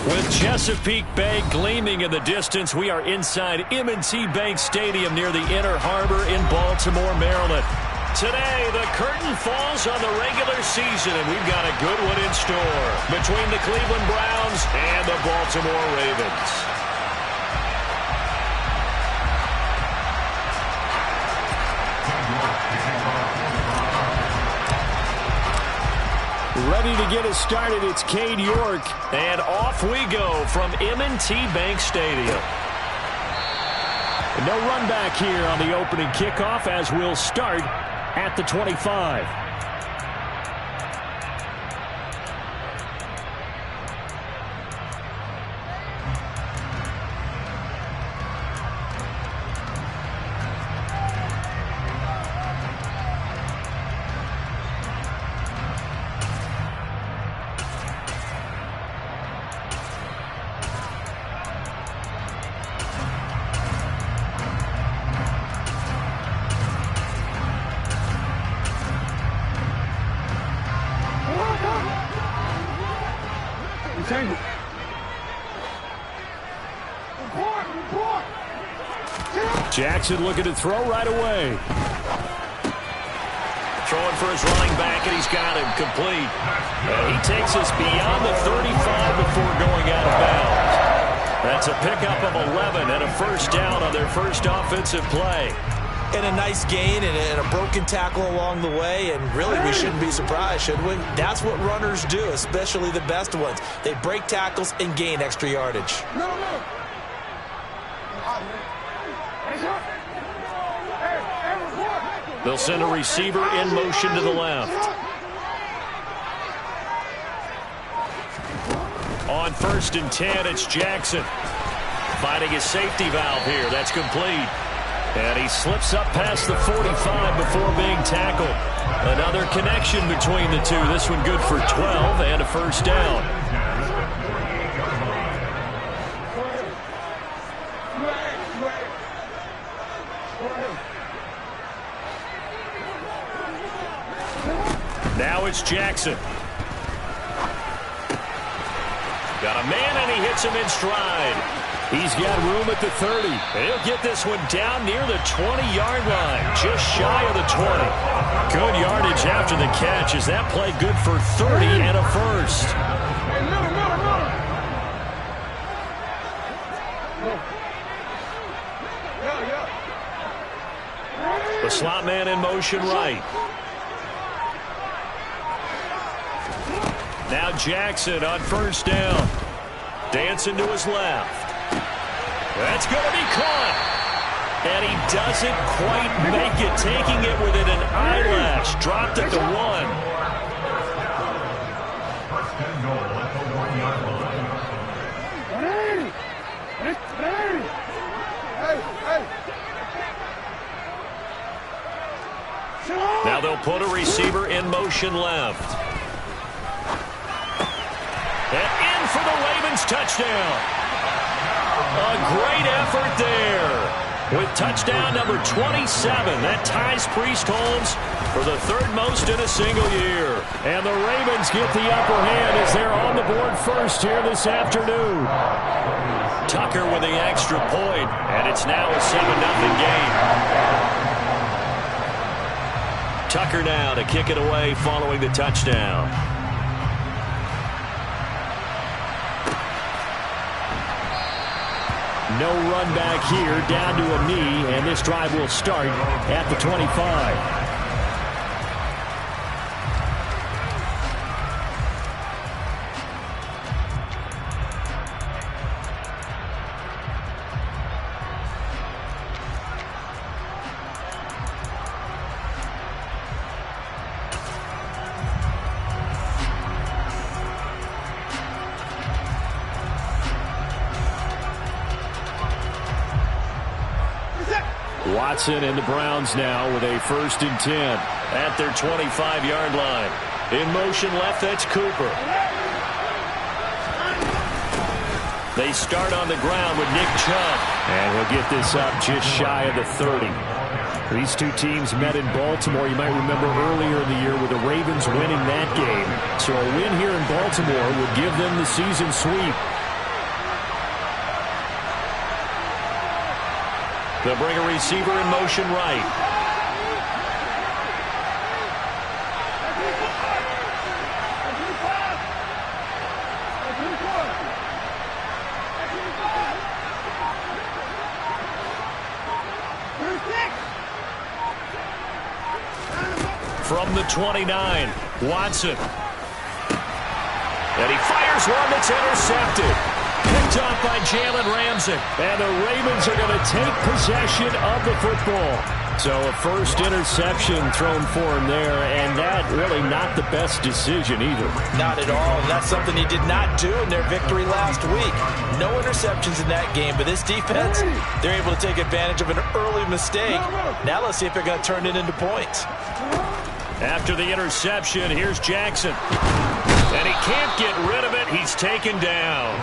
With Chesapeake Bay gleaming in the distance, we are inside M&T Bank Stadium near the Inner Harbor in Baltimore, Maryland. Today, the curtain falls on the regular season, and we've got a good one in store between the Cleveland Browns and the Baltimore Ravens. Ready to get us started, it's Cade York. And off we go from M&T Bank Stadium. No run back here on the opening kickoff as we'll start at the 25. Jackson looking to throw right away. Throwing for his running back, and he's got him complete. He takes us beyond the 35 before going out of bounds. That's a pickup of 11 and a first down on their first offensive play. And a nice gain and a broken tackle along the way, and really we shouldn't be surprised, should we? That's what runners do, especially the best ones. They break tackles and gain extra yardage. They'll send a receiver in motion to the left. On 1st and 10, it's Jackson. Finding his safety valve here. That's complete. And he slips up past the 45 before being tackled. Another connection between the two. This one good for 12 and a first down. Now it's Jackson. Got a man, and he hits him in stride. He's got room at the 30. He'll get this one down near the 20-yard line, just shy of the 20. Good yardage after the catch. Is that play good for 30 and a first? The slot man in motion right. Now Jackson on first down. Dancing to his left. That's going to be caught. And he doesn't quite make it, taking it within an eyelash. Dropped at the 1. Now they'll put a receiver in motion left. And in for the Ravens touchdown. A great effort there. With touchdown number 27, that ties Priest Holmes for the 3rd most in a single year. And the Ravens get the upper hand as they're on the board first here this afternoon. Tucker with the extra point, and it's now a 7-0 game. Tucker now to kick it away following the touchdown. No run back here, down to a knee, and this drive will start at the 25. Watson and the Browns now with a 1st and 10 at their 25-yard line. In motion left, that's Cooper. They start on the ground with Nick Chubb. And he'll get this up just shy of the 30. These two teams met in Baltimore. You might remember earlier in the year with the Ravens winning that game. So a win here in Baltimore would give them the season sweep. They'll bring a receiver in motion right. From the 29, Watson. And he fires one that's intercepted. Picked off by Jalen Ramsey. And the Ravens are going to take possession of the football. So a first interception thrown for him there, and that really not the best decision either. Not at all. And that's something he did not do in their victory last week. No interceptions in that game, but this defense, they're able to take advantage of an early mistake. Now let's see if they're going to turn it into points. After the interception, here's Jackson. And he can't get rid of it. He's taken down.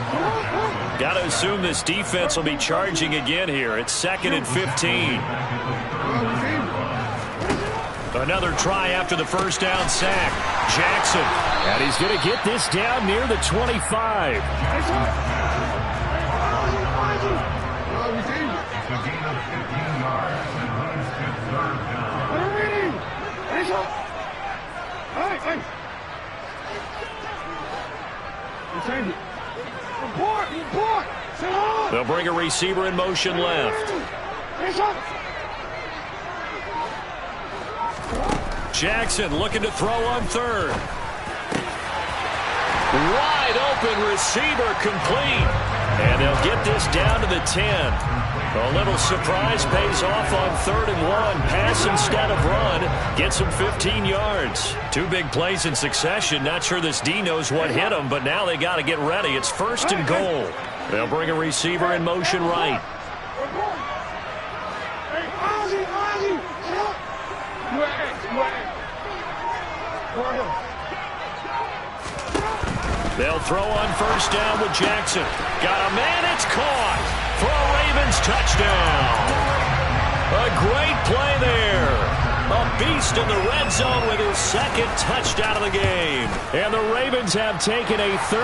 Got to assume this defense will be charging again here. It's 2nd and 15. Another try after the first down sack. Jackson. And he's going to get this down near the 25. They'll bring a receiver in motion left. Jackson looking to throw on third. Wide open receiver complete. And they'll get this down to the 10. A little surprise pays off on 3rd and 1. Pass instead of run. Gets him 15 yards. 2 big plays in succession. Not sure this D knows what hit him, but now they got to get ready. It's 1st and goal. They'll bring a receiver in motion right. They'll throw on first down with Jackson. Got a man, it's caught. For a Ravens touchdown. A great play there. A beast in the red zone with his 2nd touchdown of the game. And the Ravens have taken a 13-0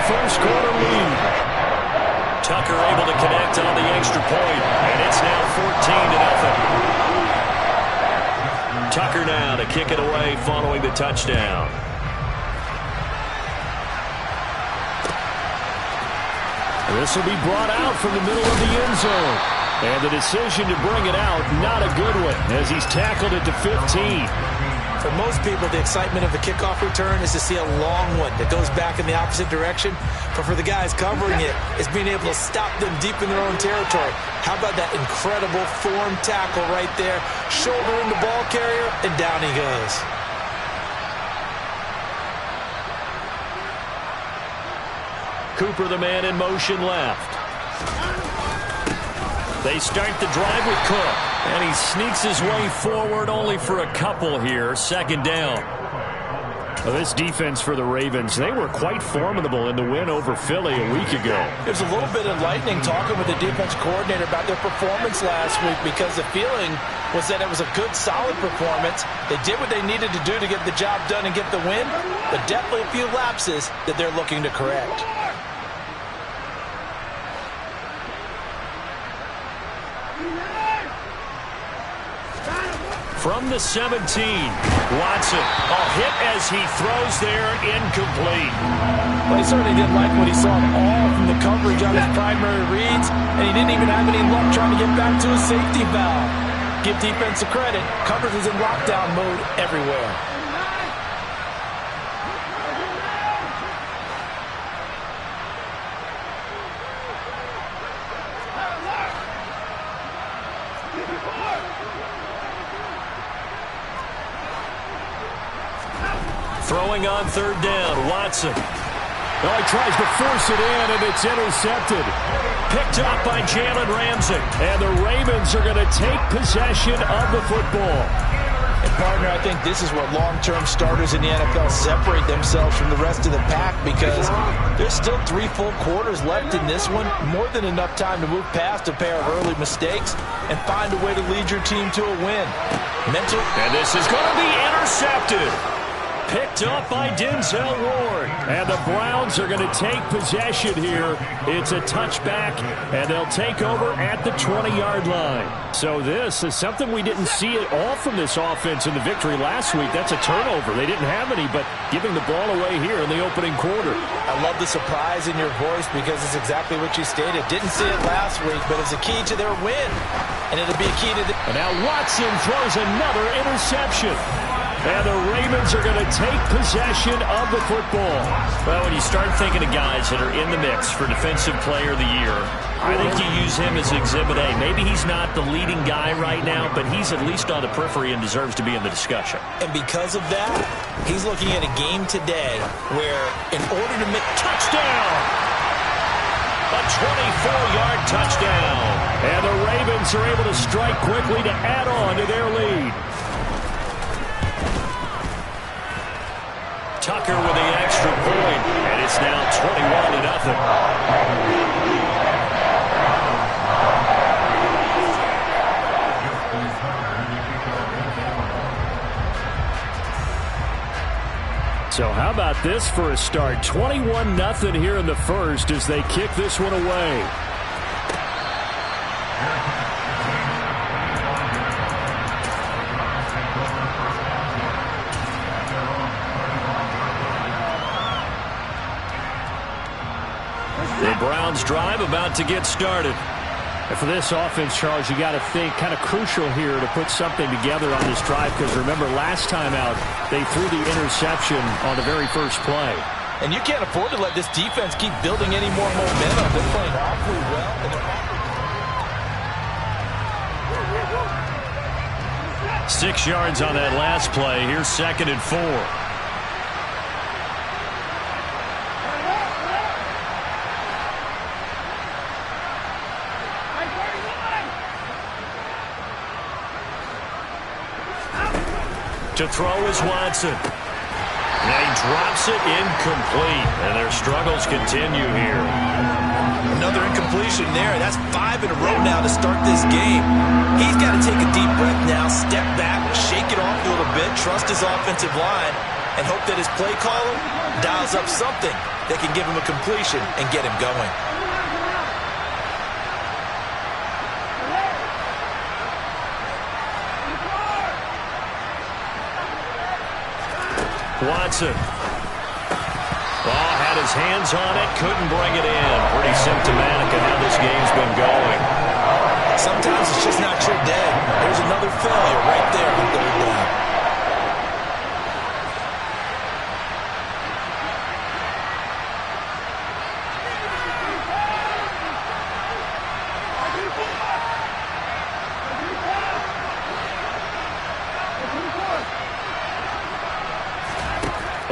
first quarter lead. Tucker able to connect on the extra point, and it's now 14-0. Tucker now to kick it away following the touchdown. This will be brought out from the middle of the end zone. And the decision to bring it out, not a good one, as he's tackled it to 15. For most people, the excitement of the kickoff return is to see a long one that goes back in the opposite direction. But for the guys covering it, it's being able to stop them deep in their own territory. How about that incredible form tackle right there? Shoulder in the ball carrier, and down he goes. Cooper, the man in motion left. They start the drive with Cook. And he sneaks his way forward only for a couple here. 2nd down. Well, this defense for the Ravens, they were quite formidable in the win over Philly a week ago. It was a little bit enlightening talking with the defense coordinator about their performance last week, because the feeling was that it was a good, solid performance. They did what they needed to do to get the job done and get the win, but definitely a few lapses that they're looking to correct. From the 17, Watson. A hit as he throws there, incomplete. Well, he certainly didn't like what he saw at all from the coverage on his primary reads, and he didn't even have any luck trying to get back to his safety valve. Give defense a credit. Coverage is in lockdown mode everywhere. Throwing on 3rd down, Watson. Well, he tries to force it in, and it's intercepted. Picked up by Jalen Ramsey. And the Ravens are going to take possession of the football. And, partner, I think this is where long-term starters in the NFL separate themselves from the rest of the pack, because there's still 3 full quarters left in this one. More than enough time to move past a pair of early mistakes and find a way to lead your team to a win. And this is going to be intercepted. Picked up by Denzel Ward. And the Browns are going to take possession here. It's a touchback, and they'll take over at the 20-yard line. So this is something we didn't see at all from this offense in the victory last week. That's a turnover. They didn't have any, but giving the ball away here in the opening quarter. I love the surprise in your voice because it's exactly what you stated. Didn't see it last week, but it's a key to their win. And it'll be a key to the... And now Watson throws another interception. And the Ravens are going to take possession of the football. Well, when you start thinking of guys that are in the mix for Defensive Player of the Year, I think you use him as Exhibit A. Maybe he's not the leading guy right now, but he's at least on the periphery and deserves to be in the discussion. And because of that, he's looking at a game today where in order to make... Touchdown! A 24-yard touchdown. And the Ravens are able to strike quickly to add on to their lead. Tucker with the extra point, and it's now 21-0. So how about this for a start? 21-0 here in the first as they kick this one away. The Browns drive about to get started. And for this offense, Charles, you got to think kind of crucial here to put something together on this drive because remember last time out they threw the interception on the very first play. And you can't afford to let this defense keep building any more momentum. They're playing awfully well. 6 yards on that last play. Here's 2nd and 4. To throw is Watson. And he drops it incomplete. And their struggles continue here. Another incompletion there. That's 5 in a row now to start this game. He's got to take a deep breath now, step back, shake it off a little bit, trust his offensive line, and hope that his play caller dials up something that can give him a completion and get him going. Watson. Ball had his hands on it, couldn't bring it in. Pretty symptomatic of how this game's been going. Sometimes it's just not your day. There's another failure right there on 3rd down.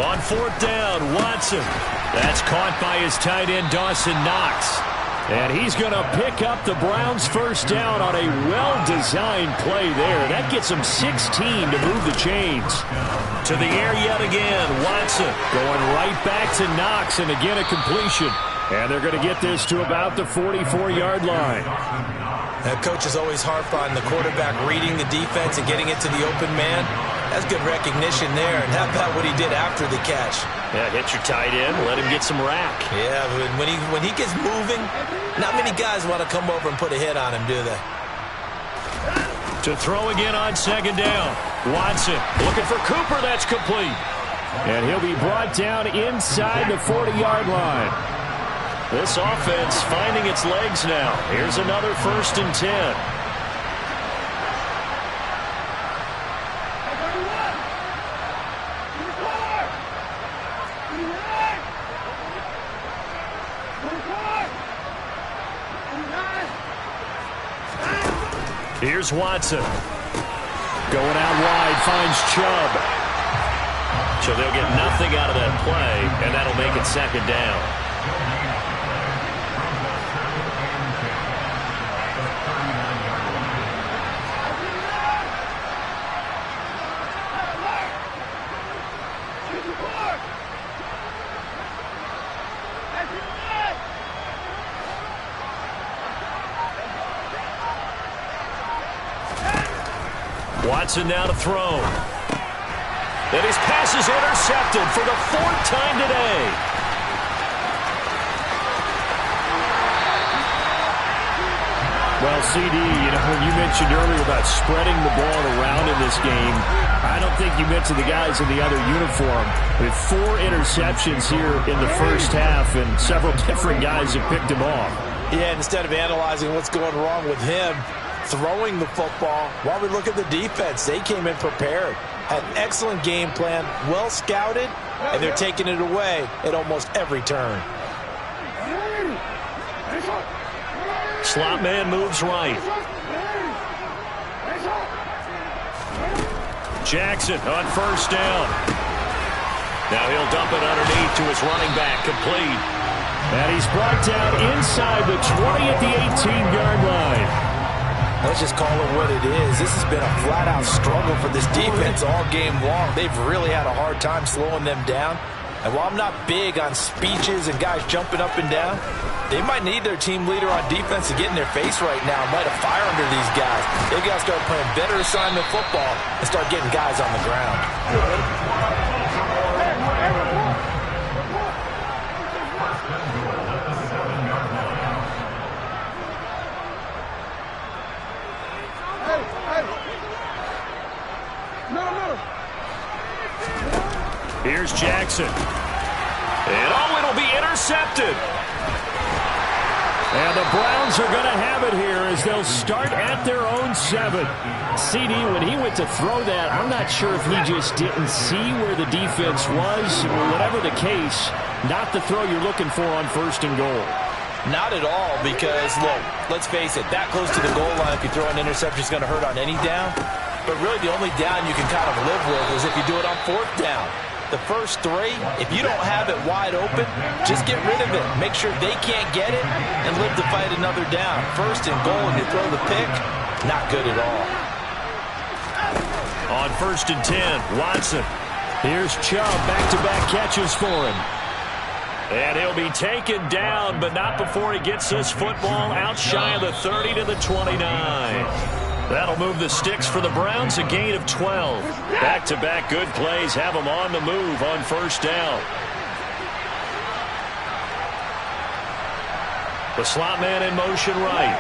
On 4th down, Watson. That's caught by his tight end, Dawson Knox. And he's going to pick up the Browns' first down on a well-designed play there. That gets them 16 to move the chains. To the air yet again, Watson going right back to Knox, and again a completion. And they're going to get this to about the 44-yard line. That coach is always harp on the quarterback reading the defense and getting it to the open man. That's good recognition there. And how about what he did after the catch? Yeah, hit your tight end, let him get some rack. Yeah, but when he gets moving, not many guys want to come over and put a hit on him, do they? To throw again on 2nd down. Watson looking for Cooper. That's complete. And he'll be brought down inside the 40-yard line. This offense finding its legs now. Here's another 1st and 10. Here's Watson. Going out wide, finds Chubb. So they'll get nothing out of that play, and that'll make it 2nd down. Watson now to throw. And his pass is intercepted for the 4th time today. Well, CD, when you mentioned earlier about spreading the ball around in this game, I don't think you mentioned the guys in the other uniform. With 4 interceptions here in the first half, and several different guys have picked him off. Yeah, instead of analyzing what's going wrong with him, throwing the football, while we look at the defense, they came in prepared, had an excellent game plan, well scouted, and they're taking it away at almost every turn. Slot man moves right. Jackson on 1st down. Now he'll dump it underneath to his running back, complete. And he's brought down inside the 20 at the 18-yard line. Let's just call it what it is. This has been a flat-out struggle for this defense all game long. They've really had a hard time slowing them down. And while I'm not big on speeches and guys jumping up and down, they might need their team leader on defense to get in their face right now and light a fire under these guys. They've got to start playing better assignment football and start getting guys on the ground. Here's Jackson. And it'll be intercepted. And the Browns are going to have it here as they'll start at their own 7. CD, when he went to throw that, I'm not sure if he just didn't see where the defense was. Whatever the case, not the throw you're looking for on 1st and goal. Not at all, because, look, let's face it, that close to the goal line, if you throw an interception, is going to hurt on any down. But really, the only down you can kind of live with is if you do it on 4th down. The first 3, if you don't have it wide open, just get rid of it. Make sure they can't get it and live to fight another down. 1st and goal, and you throw the pick, not good at all. On 1st and 10, Watson. Here's Chubb, back-to-back catches for him. And he'll be taken down, but not before he gets this football out shy of the 30 to the 29. That'll move the sticks for the Browns, a gain of 12. Back-to-back good plays have them on the move on 1st down. The slot man in motion right.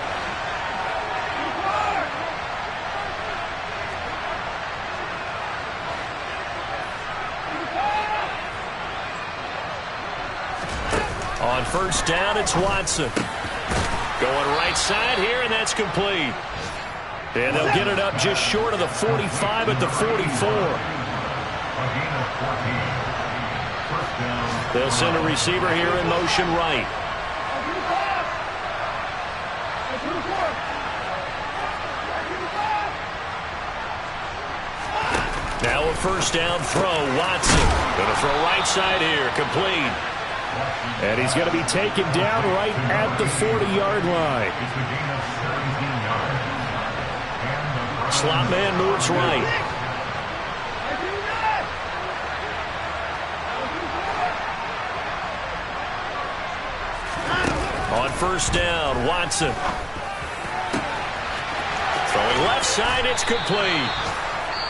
On 1st down, it's Watson. Going right side here, and that's complete. And they'll get it up just short of the 45 at the 44. They'll send a receiver here in motion right. Now a 1st down throw, Watson. Going to throw right side here, complete. And he's going to be taken down right at the 40-yard line. Slot man moves right. On 1st down, Watson. Throwing left side, it's complete.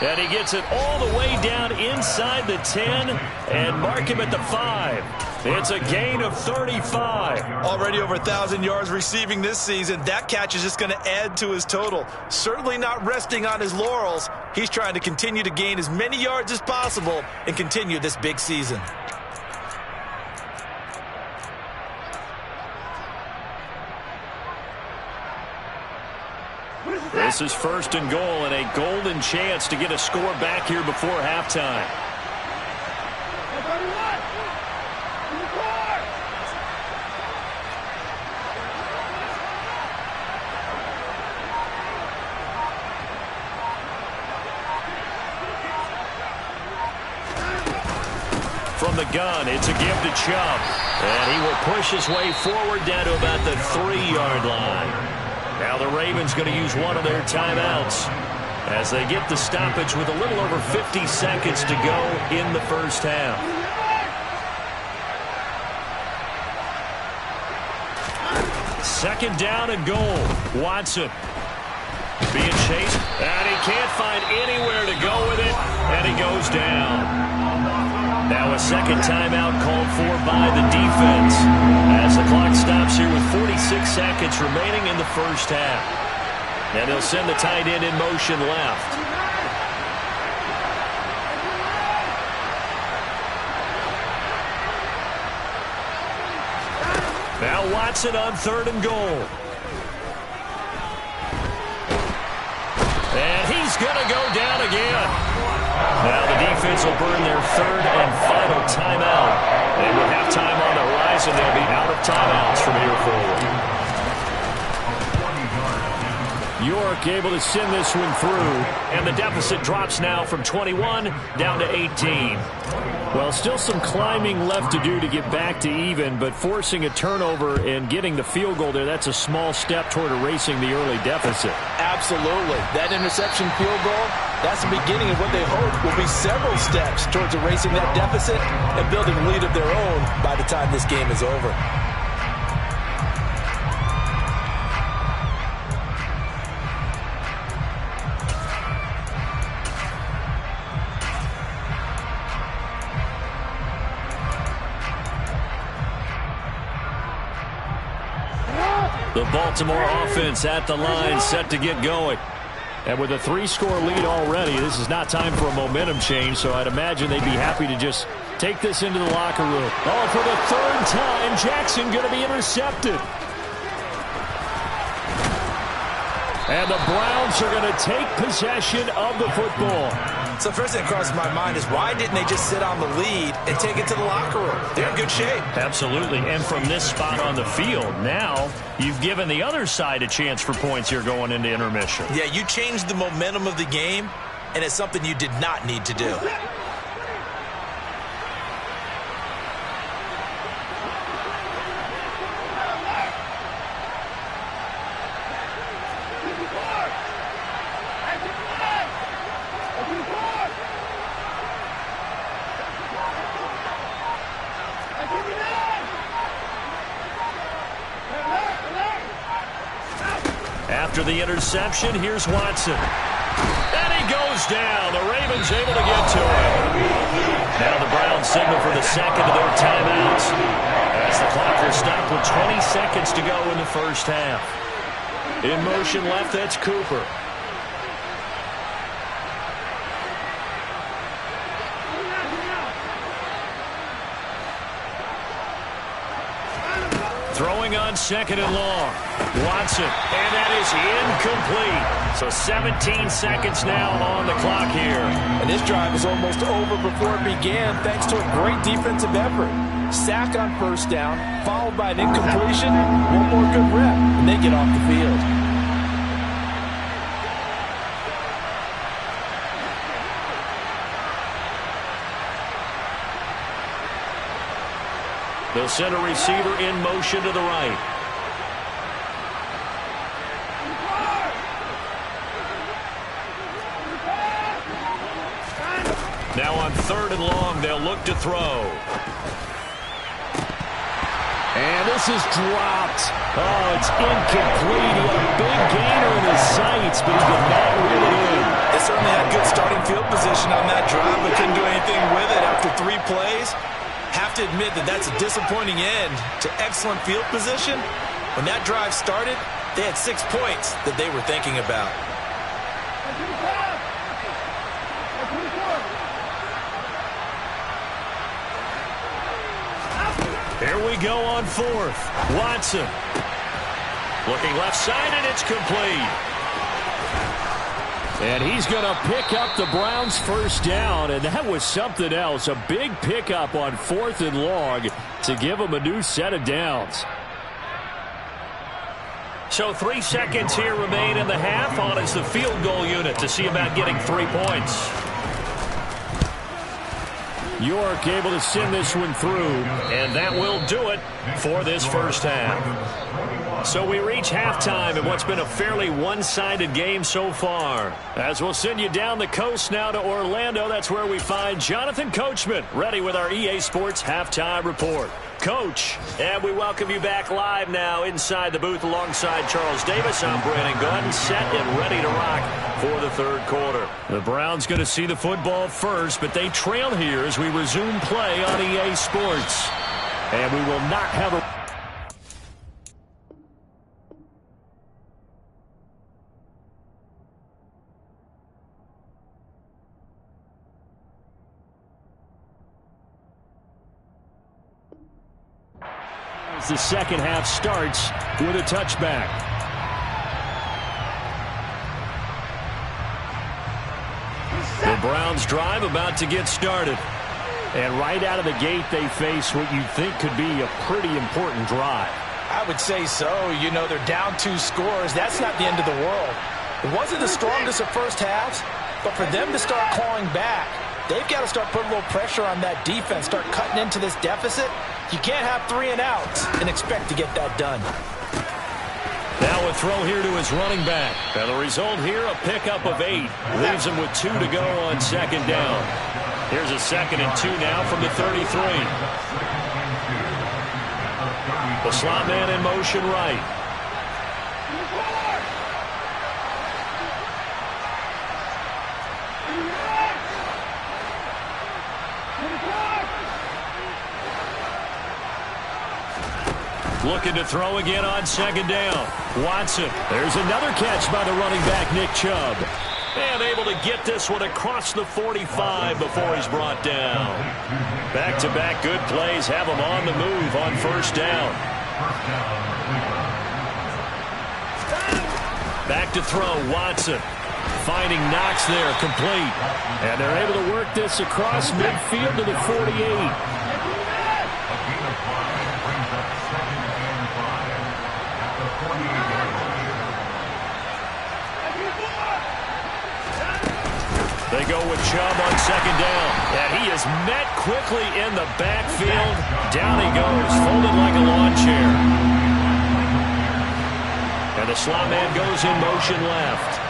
And he gets it all the way down inside the 10 and mark him at the 5. It's a gain of 35. Already over 1,000 yards receiving this season. That catch is just going to add to his total. Certainly not resting on his laurels. He's trying to continue to gain as many yards as possible and continue this big season. This is 1st and goal and a golden chance to get a score back here before halftime. From the gun, it's a give to Chubb. And he will push his way forward down to about the 3-yard line. Now the Ravens going to use one of their timeouts as they get the stoppage with a little over 50 seconds to go in the first half. Second down and goal. Watson being chased, and he can't find anywhere to go with it. And he goes down. Now a second timeout called for by the defense as the clock stops here with 46 seconds remaining in the first half. And they'll send the tight end in motion left. Now Watson on 3rd and goal. And he's going to go down again. Now the defense will burn their 3rd and final timeout. And with halftime on the horizon, they'll be out of timeouts from here forward. York able to send this one through. And the deficit drops now from 21 down to 18. Well, still some climbing left to do to get back to even, but forcing a turnover and getting the field goal there, that's a small step toward erasing the early deficit. Absolutely. That interception field goal, that's the beginning of what they hope will be several steps towards erasing that deficit and building a lead of their own by the time this game is over. The Baltimore offense at the line, set to get going. And with a 3-score lead already, this is not time for a momentum change, so I'd imagine they'd be happy to just take this into the locker room. Oh, for the 3rd time, Jackson going to be intercepted. And the Browns are going to take possession of the football. So first thing that crosses my mind is why didn't they just sit on the lead and take it to the locker room? They're in good shape. Absolutely. And from this spot on the field, now you've given the other side a chance for points here going into intermission. Yeah, you changed the momentum of the game, and it's something you did not need to do. After the interception, here's Watson. And he goes down. The Ravens able to get to him. Now the Browns signal for the second of their timeouts as the clock will stop with 20 seconds to go in the first half. In motion left, that's Cooper. Throwing on 2nd and long. Watson, and that is incomplete. So 17 seconds now on the clock here. And this drive is almost over before it began thanks to a great defensive effort. Sack on 1st down, followed by an incompletion. One more good rep, and they get off the field. They'll send a receiver in motion to the right. Now on 3rd and long, they'll look to throw. And this is dropped. Oh, it's incomplete. He had a big gainer in his sights, but he did not reel it in. They certainly had good starting field position on that drive, but couldn't do anything with it after 3 plays. Have to admit that that's a disappointing end to excellent field position. When that drive started, they had 6 points that they were thinking about. Here we go on 4th. Watson. Looking left side, and it's complete. And he's going to pick up the Browns' 1st down, and that was something else. A big pickup on 4th and long to give them a new set of downs. So 3 seconds here remain in the half. On is the field goal unit to see about getting 3 points. York able to send this one through, and that will do it for this first half. So we reach halftime in what's been a fairly one-sided game so far. As we'll send you down the coast now to Orlando, that's where we find Jonathan Coachman, ready with our EA Sports Halftime Report. Coach, and we welcome you back live now inside the booth alongside Charles Davis. I'm Brandon Gunn, set and ready to rock for the third quarter. The Browns going to see the football first, but they trail here as we resume play on EA Sports. And we will not have a... The second half starts with a touchback. The Browns drive about to get started. And right out of the gate, they face what you think could be a pretty important drive. I would say so. You know, they're down 2 scores. That's not the end of the world. It wasn't the strongest of first halves, but for them to start clawing back, they've got to start putting a little pressure on that defense, start cutting into this deficit. You can't have 3 and outs and expect to get that done. Now a throw here to his running back. And the result here, a pickup of 8. Leaves him with 2 to go on second down. Here's a 2nd and 2 now from the 33. The slot man in motion right. Looking to throw again on second down. Watson. There's another catch by the running back, Nick Chubb. And able to get this one across the 45 before he's brought down. Back-to-back good plays have him on the move on first down. Back to throw, Watson. Finding Knox there, complete. And they're able to work this across midfield to the 48. They go with Chubb on second down. And he is met quickly in the backfield. Down he goes, folded like a lawn chair. And the slot man goes in motion left.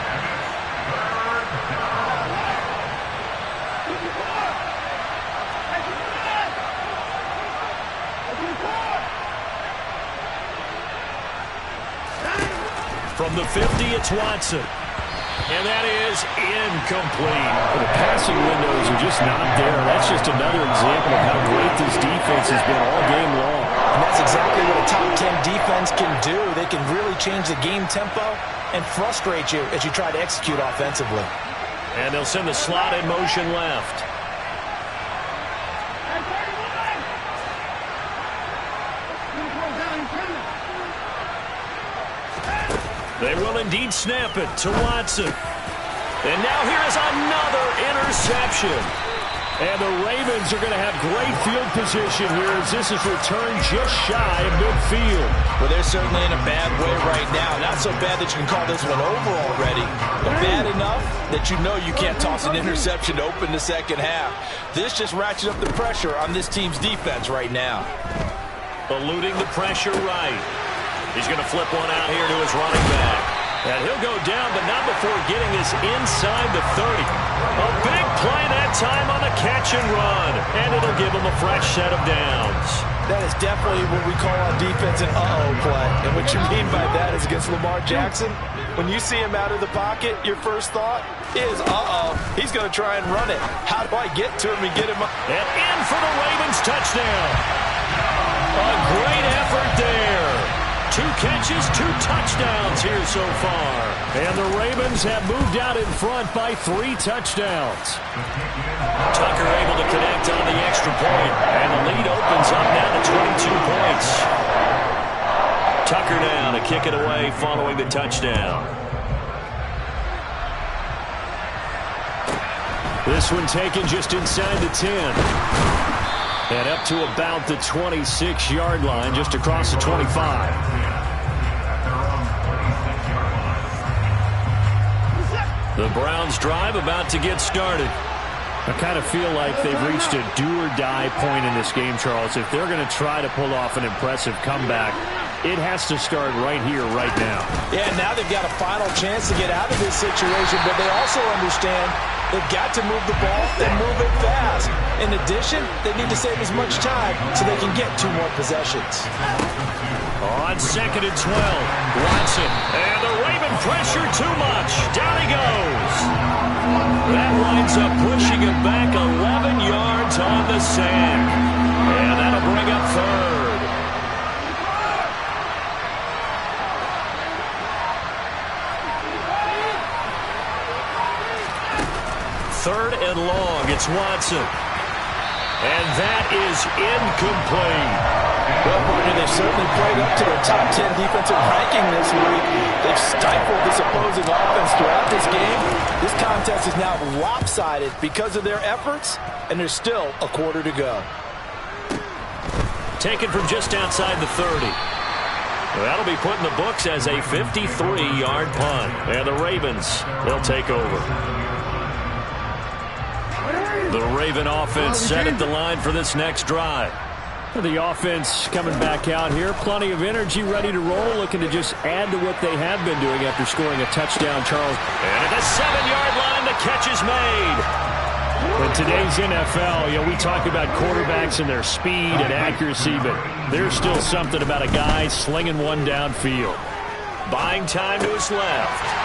From the 50, it's Watson. And that is incomplete. The passing windows are just not there. That's just another example of how great this defense has been all game long. And that's exactly what a top 10 defense can do. They can really change the game tempo and frustrate you as you try to execute offensively. And they'll send the slot in motion left. They will indeed snap it to Watson. And now here is another interception. And the Ravens are going to have great field position here as this is returned just shy of midfield. Well, they're certainly in a bad way right now. Not so bad that you can call this one over already, but bad enough that you know you can't toss an interception to open the second half. This just ratchets up the pressure on this team's defense right now. Eluding the pressure right. He's going to flip one out here to his running back. And he'll go down, but not before getting this inside the 30. A big play that time on the catch and run. And it'll give him a fresh set of downs. That is definitely what we call on defense an uh-oh play. And what you mean by that is against Lamar Jackson, when you see him out of the pocket, your first thought is, uh-oh, he's going to try and run it. How do I get to him and get him up? And in for the Ravens touchdown. A great effort there. 2 catches, 2 touchdowns here so far. And the Ravens have moved out in front by 3 touchdowns. Tucker able to connect on the extra point. And the lead opens up now to 22 points. Tucker now to kick it away following the touchdown. This one taken just inside the 10. And up to about the 26-yard line, just across the 25. The Browns drive about to get started. I kind of feel like they've reached a do-or-die point in this game, Charles. If they're going to try to pull off an impressive comeback, it has to start right here, right now. Yeah, now they've got a final chance to get out of this situation, but they also understand they've got to move the ball and move it fast. In addition, they need to save as much time so they can get 2 more possessions. On 2nd and 12, Watson. And the Raven pressure too much. Down he goes. That winds up pushing him back 11 yards on the sack. And that'll bring up 3rd. Third and long, it's Watson. And that is incomplete. Well, partner, they've certainly played up to their top 10 defensive ranking this week. They've stifled this opposing offense throughout this game. This contest is now lopsided because of their efforts, and there's still a quarter to go. Taken from just outside the 30. That'll be put in the books as a 53-yard punt. And the Ravens, they'll take over. The Raven offense set at the line for this next drive. The offense coming back out here. Plenty of energy, ready to roll, looking to just add to what they have been doing after scoring a touchdown, Charles. And at the 7-yard line, the catch is made. In today's NFL, we talk about quarterbacks and their speed and accuracy, but there's still something about a guy slinging one downfield. Buying time to his left.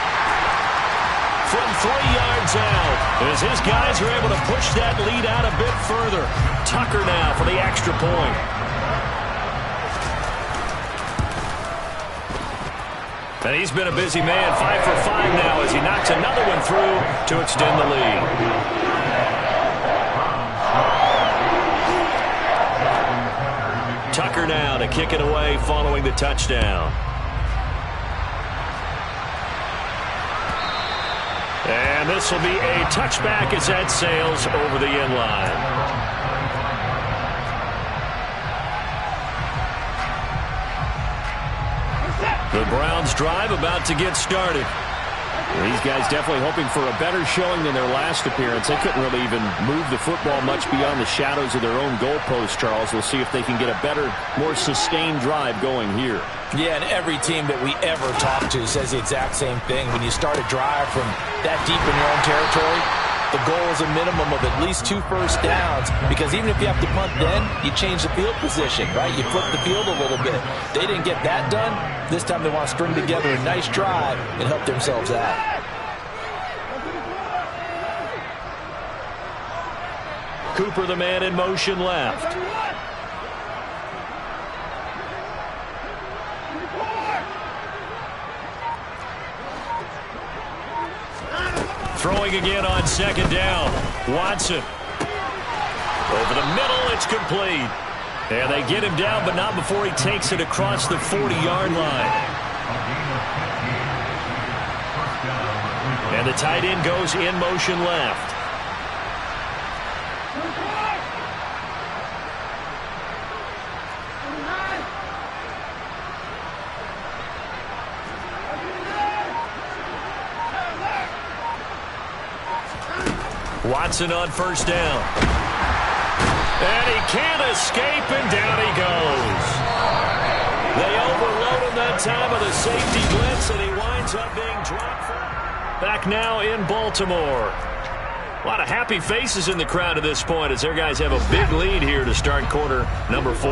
From 3 yards out, as his guys are able to push that lead out a bit further. Tucker now for the extra point. And he's been a busy man, 5 for 5 now as he knocks another one through to extend the lead. Tucker now to kick it away following the touchdown. And this will be a touchback as that sails over the end line. The Browns drive about to get started. These guys definitely hoping for a better showing than their last appearance. They couldn't really even move the football much beyond the shadows of their own goalpost, Charles. We'll see if they can get a better, more sustained drive going here. Yeah, and every team that we ever talk to says the exact same thing. When you start a drive from that deep in your own territory, the goal is a minimum of at least 2 first downs, because even if you have to punt then, you change the field position, right? You flip the field a little bit. They didn't get that done. This time they want to string together a nice drive and help themselves out. Cooper, the man in motion left. Throwing again on 2nd down. Watson. Over the middle, it's complete. And they get him down, but not before he takes it across the 40-yard line. And the tight end goes in motion left. Watson on 1st down. And he can't escape, and down he goes. They overload him that time with a safety blitz, and he winds up being dropped. Back now in Baltimore. A lot of happy faces in the crowd at this point as their guys have a big lead here to start quarter number 4.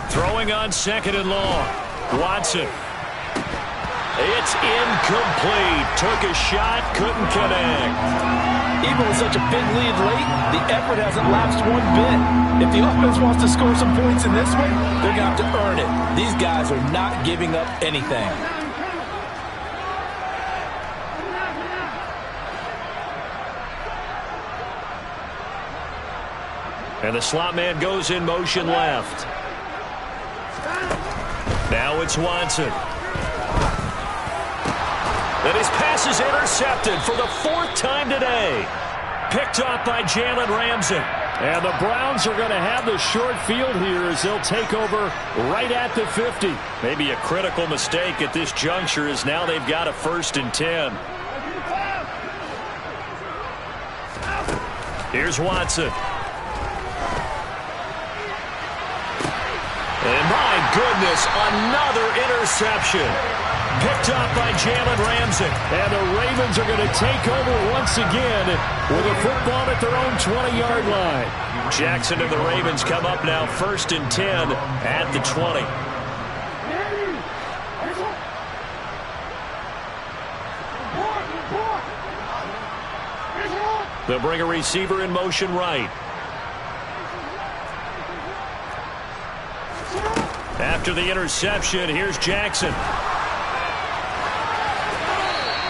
Throwing on 2nd and long. Watson. It's incomplete. Took a shot, couldn't connect. Even with such a big lead late, the effort hasn't lapsed one bit. If the offense wants to score some points in this one, they're going to have to earn it. These guys are not giving up anything. And the slot man goes in motion left. Now it's Watson. And his pass is intercepted for the 4th time today. picked off by Jalen Ramsey. And the Browns are going to have the short field here as they'll take over right at the 50. Maybe a critical mistake at this juncture as now they've got a 1st and 10. Here's Watson. And my goodness, another interception. Picked off by Jalen Ramsey. And the Ravens are going to take over once again with a football at their own 20-yard line. Jackson and the Ravens come up now 1st and 10 at the 20. They'll bring a receiver in motion right. After the interception, here's Jackson.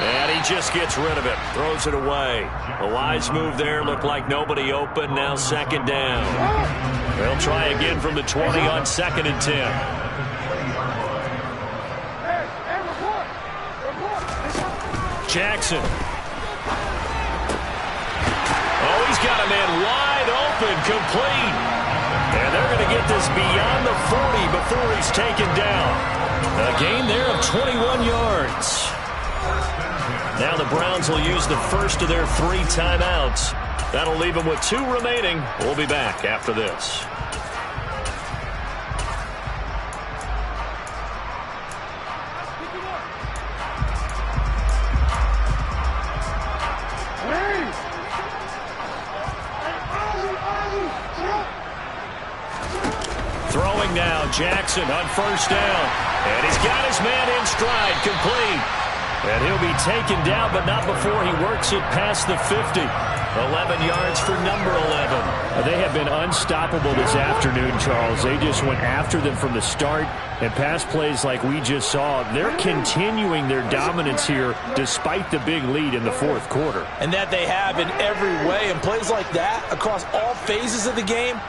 And he just gets rid of it. Throws it away. A wise move there. Looked like nobody open. Now 2nd down. They'll try again from the 20 on 2nd and 10. Jackson. Oh, he's got a man wide open. Complete. And they're going to get this beyond the 40 before he's taken down. A gain there of 21 yards. Now the Browns will use the first of their 3 timeouts. That'll leave them with 2 remaining. We'll be back after this. Throwing now, Jackson on 1st down. And he's got his man in stride, complete. And he'll be taken down, but not before he works it past the 50. 11 yards for number 11. They have been unstoppable this afternoon, Charles. They just went after them from the start. And pass plays like we just saw, they're continuing their dominance here despite the big lead in the 4th quarter. And that they have in every way. And plays like that across all phases of the game,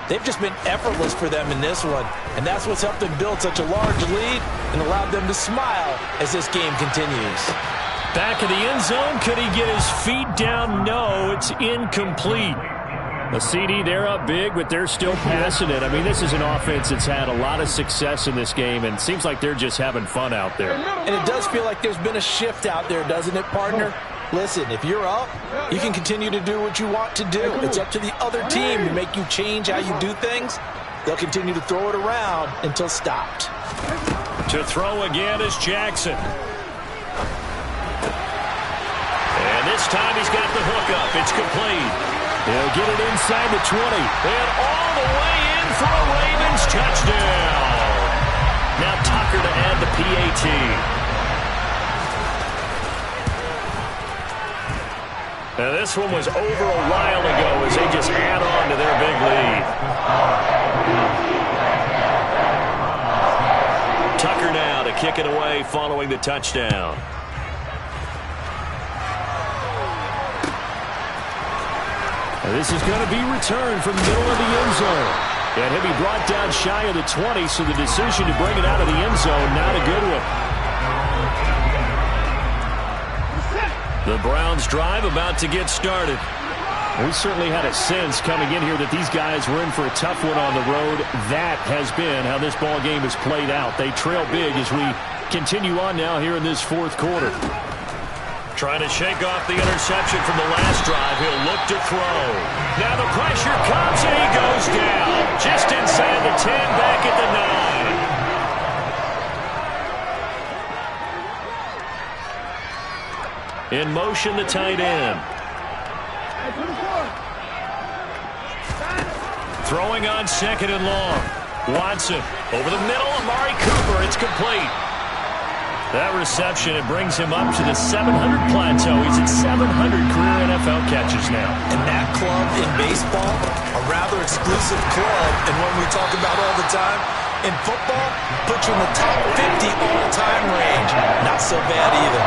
they've just been effortless for them in this one. And that's what's helped them build such a large lead and allowed them to smile as this game continues. Back in the end zone, could he get his feet down? No, it's incomplete. A CD, they're up big, but they're still passing it. I mean, this is an offense that's had a lot of success in this game, and it seems like they're just having fun out there. And it does feel like there's been a shift out there, doesn't it, partner? Listen, if you're up, you can continue to do what you want to do. It's up to the other team to make you change how you do things. They'll continue to throw it around until stopped. To throw again is Jackson. And this time he's got the hook up. It's complete. He'll get it inside the 20. And all the way in for a Ravens touchdown. Now Tucker to add the PAT. Now this one was over a while ago as they just add on to their big lead. Tucker now to kick it away following the touchdown. And this is going to be returned from the middle of the end zone. And he'll be brought down shy of the 20, so the decision to bring it out of the end zone, not a good one. The Browns drive about to get started. We certainly had a sense coming in here that these guys were in for a tough one on the road. That has been how this ball game has played out. They trail big as we continue on now here in this 4th quarter. Trying to shake off the interception from the last drive. He'll look to throw. Now the pressure comes and he goes down. Just inside the 10, back at the 9. In motion, the tight end. Throwing on 2nd and long. Watson over the middle. Amari Cooper. It's complete. That reception, it brings him up to the 700 plateau. He's at 700 career NFL catches now. And that club in baseball, a rather exclusive club, and one we talk about all the time. In football, puts you in the top 50 all-time range. Not so bad either.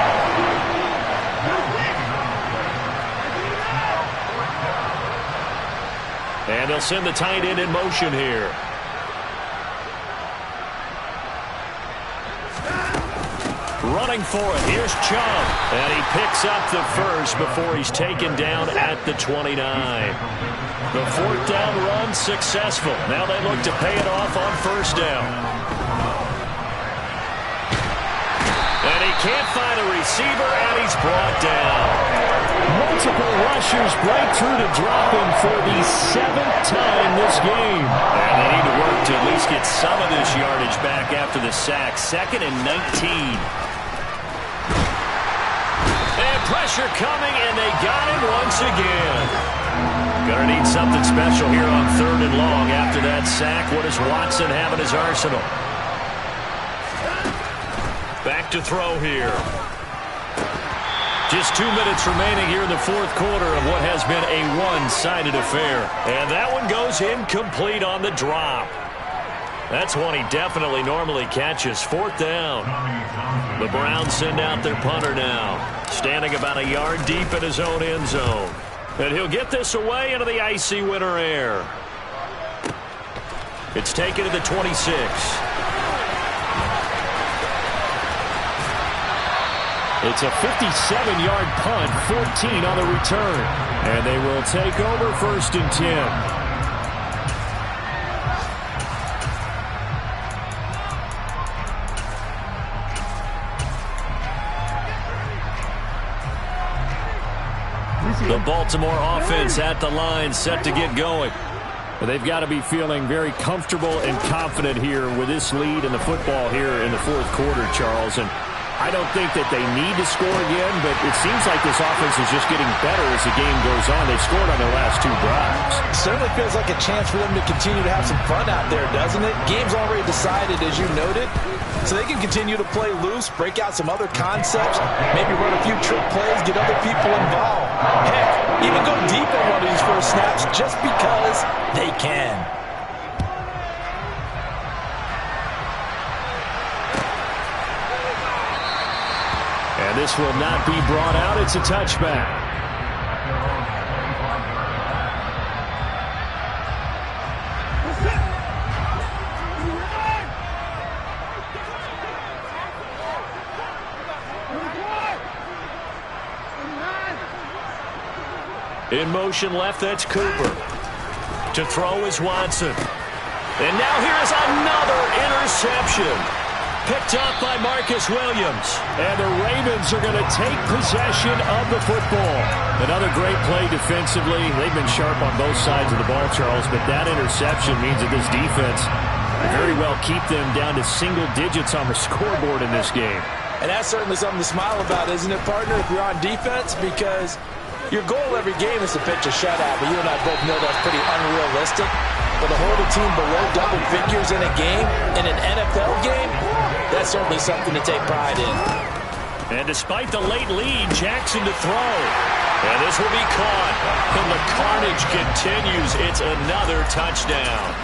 And they'll send the tight end in motion here. running for it. Here's Chubb. And he picks up the first before he's taken down at the 29. The fourth down run successful. Now they look to pay it off on first down. And he can't find a receiver, and he's brought down. Multiple rushers break through to drop him for the 7th time this game. And they need to work to at least get some of this yardage back after the sack. 2nd and 19. And pressure coming, and they got him once again. Gonna need something special here on 3rd and long after that sack. What does Watson have in his arsenal? Back to throw here. Just 2 minutes remaining here in the fourth quarter of what has been a one-sided affair. And that one goes incomplete on the drop. That's one he definitely normally catches. 4th down. The Browns send out their punter now. Standing about a yard deep in his own end zone. And he'll get this away into the icy winter air. It's taken to the 26. It's a 57-yard punt, 14 on the return. And they will take over 1st and 10. The Baltimore offense at the line, set to get going. They've got to be feeling very comfortable and confident here with this lead in the football here in the fourth quarter, Charles. And I don't think that they need to score again, but it seems like this offense is just getting better as the game goes on. They've scored on their last 2 drives. Certainly feels like a chance for them to continue to have some fun out there, doesn't it? Game's already decided, as you noted. So they can continue to play loose, break out some other concepts, maybe run a few trick plays, get other people involved. Heck, even go deep on one of these first snaps just because they can. And this will not be brought out. It's a touchback. In motion left, that's Cooper. To throw is Watson. And now here's another interception. Picked up by Marcus Williams. And the Ravens are going to take possession of the football. Another great play defensively. They've been sharp on both sides of the ball, Charles, but that interception means that this defense will very well keep them down to single digits on the scoreboard in this game. And that's certainly something to smile about, isn't it, partner, if you're on defense? Because your goal every game is to pitch a shutout, but you and I both know that's pretty unrealistic. But to hold a team below double figures in a game, in an NFL game, that's certainly something to take pride in. And despite the late lead, Jackson to throw. And this will be caught. And the carnage continues. It's another touchdown.